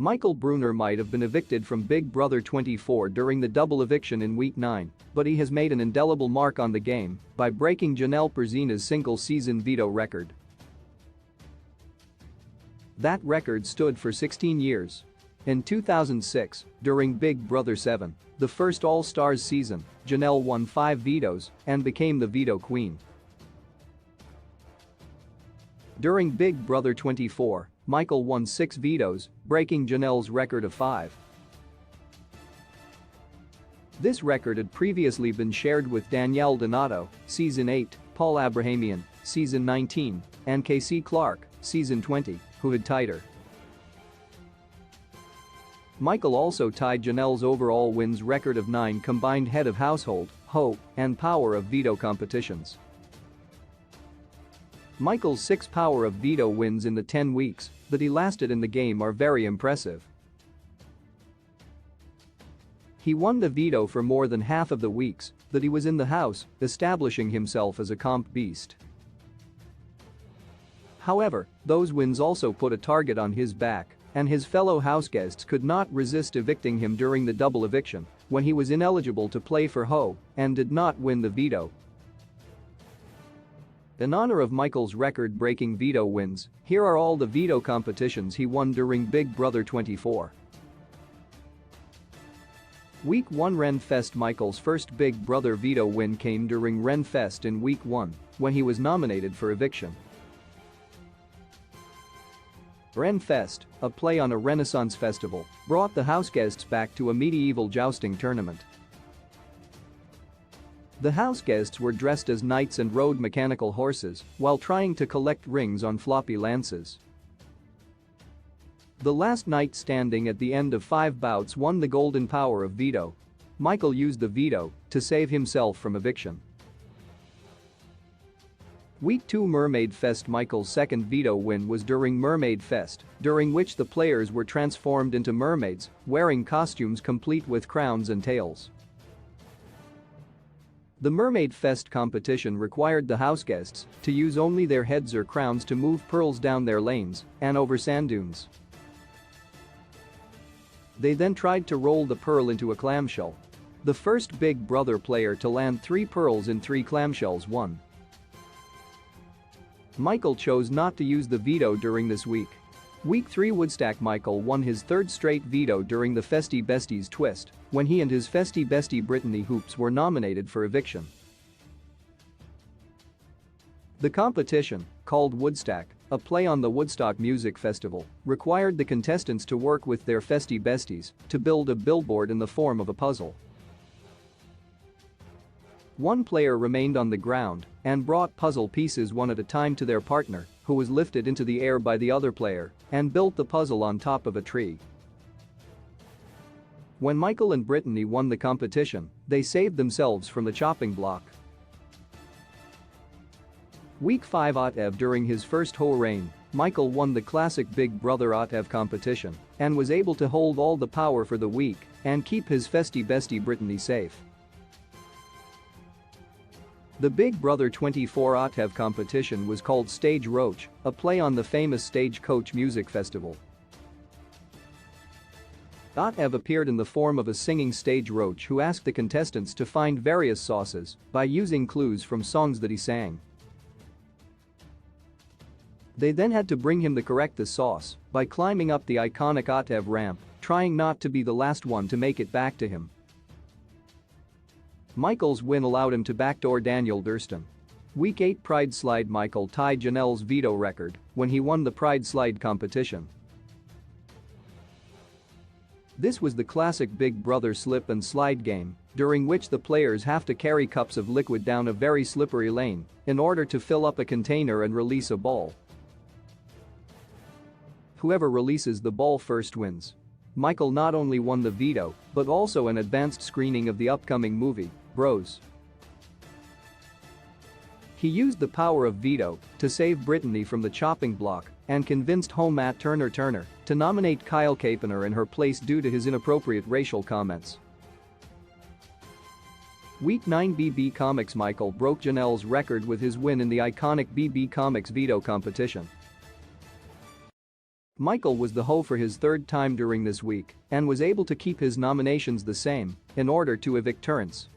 Michael Bruner might have been evicted from Big Brother 24 during the double eviction in Week 9, but he has made an indelible mark on the game by breaking Janelle Perzina's single-season veto record. That record stood for 16 years. In 2006, during Big Brother 7, the first All-Stars season, Janelle won 5 vetoes and became the veto queen. During Big Brother 24, Michael won 6 vetoes, breaking Janelle's record of 5. This record had previously been shared with Danielle Donato, Season 8, Paul Abrahamian, Season 19, and Casey Clark, Season 20, who had tied her. Michael also tied Janelle's overall wins record of 9 combined head of household, hoe, and power of veto competitions. Michael's 6 power of veto wins in the 10 weeks that he lasted in the game are very impressive. He won the veto for more than half of the weeks that he was in the house, establishing himself as a comp beast. However, those wins also put a target on his back, and his fellow houseguests could not resist evicting him during the double eviction when he was ineligible to play for Ho and did not win the veto. In honor of Michael's record-breaking veto wins, here are all the veto competitions he won during Big Brother 24. Week 1 Renfest. Michael's first Big Brother veto win came during Renfest in Week 1, when he was nominated for eviction. Renfest, a play on a Renaissance festival, brought the houseguests back to a medieval jousting tournament. The houseguests were dressed as knights and rode mechanical horses while trying to collect rings on floppy lances. The last knight standing at the end of 5 bouts won the golden power of veto. Michael used the veto to save himself from eviction. Week 2 Mermaid Fest. Michael's second veto win was during Mermaid Fest, during which the players were transformed into mermaids, wearing costumes complete with crowns and tails. The Mermaid Fest competition required the houseguests to use only their heads or crowns to move pearls down their lanes and over sand dunes. They then tried to roll the pearl into a clamshell. The first Big Brother player to land 3 pearls in 3 clamshells won. Michael chose not to use the veto during this week. Week 3 Woodstack. Michael won his 3rd straight veto during the Festy Besties twist, when he and his Festy Bestie Brittany Hoops were nominated for eviction. The competition, called Woodstack, a play on the Woodstock Music Festival, required the contestants to work with their Festy Besties to build a billboard in the form of a puzzle. One player remained on the ground and brought puzzle pieces one at a time to their partner, who was lifted into the air by the other player and built the puzzle on top of a tree. When Michael and Brittany won the competition, they saved themselves from the chopping block. Week 5 Otev. During his first Ho reign, Michael won the classic Big Brother Otev competition and was able to hold all the power for the week and keep his Festy Bestie Brittany safe. The Big Brother 24 Otev competition was called Stage Roach, a play on the famous Stagecoach Music Festival. Otev appeared in the form of a singing stage roach who asked the contestants to find various sauces by using clues from songs that he sang. They then had to bring him the correct sauce by climbing up the iconic Otev ramp, trying not to be the last one to make it back to him. Michael's win allowed him to backdoor Daniel Durston. Week 8 Pride Slide. Michael tied Janelle's veto record when he won the Pride Slide competition. This was the classic Big Brother slip and slide game, during which the players have to carry cups of liquid down a very slippery lane in order to fill up a container and release a ball. Whoever releases the ball first wins. Michael not only won the veto, but also an advanced screening of the upcoming movie, Bros. He used the power of veto to save Brittany from the chopping block and convinced Matt Turner to nominate Kyle Kapaner in her place due to his inappropriate racial comments. Week 9 BB Comics. Michael broke Janelle's record with his win in the iconic BB Comics veto competition. Michael was the hoe for his third time during this week and was able to keep his nominations the same in order to evict Terrence.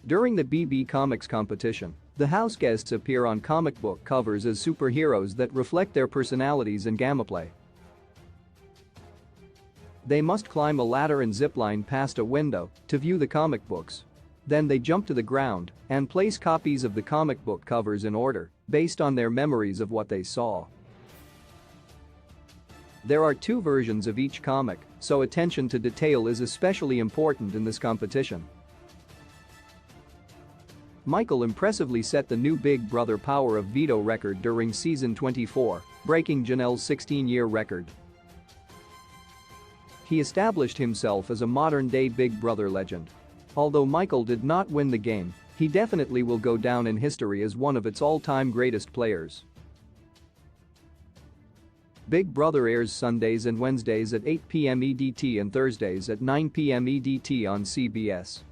During the BB Comics competition, the house guests appear on comic book covers as superheroes that reflect their personalities and gameplay. They must climb a ladder and zipline past a window to view the comic books. Then they jump to the ground and place copies of the comic book covers in order based on their memories of what they saw. There are 2 versions of each comic, so attention to detail is especially important in this competition. Michael impressively set the new Big Brother Power of Veto record during season 24, breaking Janelle's 16-year record. He established himself as a modern-day Big Brother legend. Although Michael did not win the game, he definitely will go down in history as one of its all-time greatest players. Big Brother airs Sundays and Wednesdays at 8 p.m. EDT and Thursdays at 9 p.m. EDT on CBS.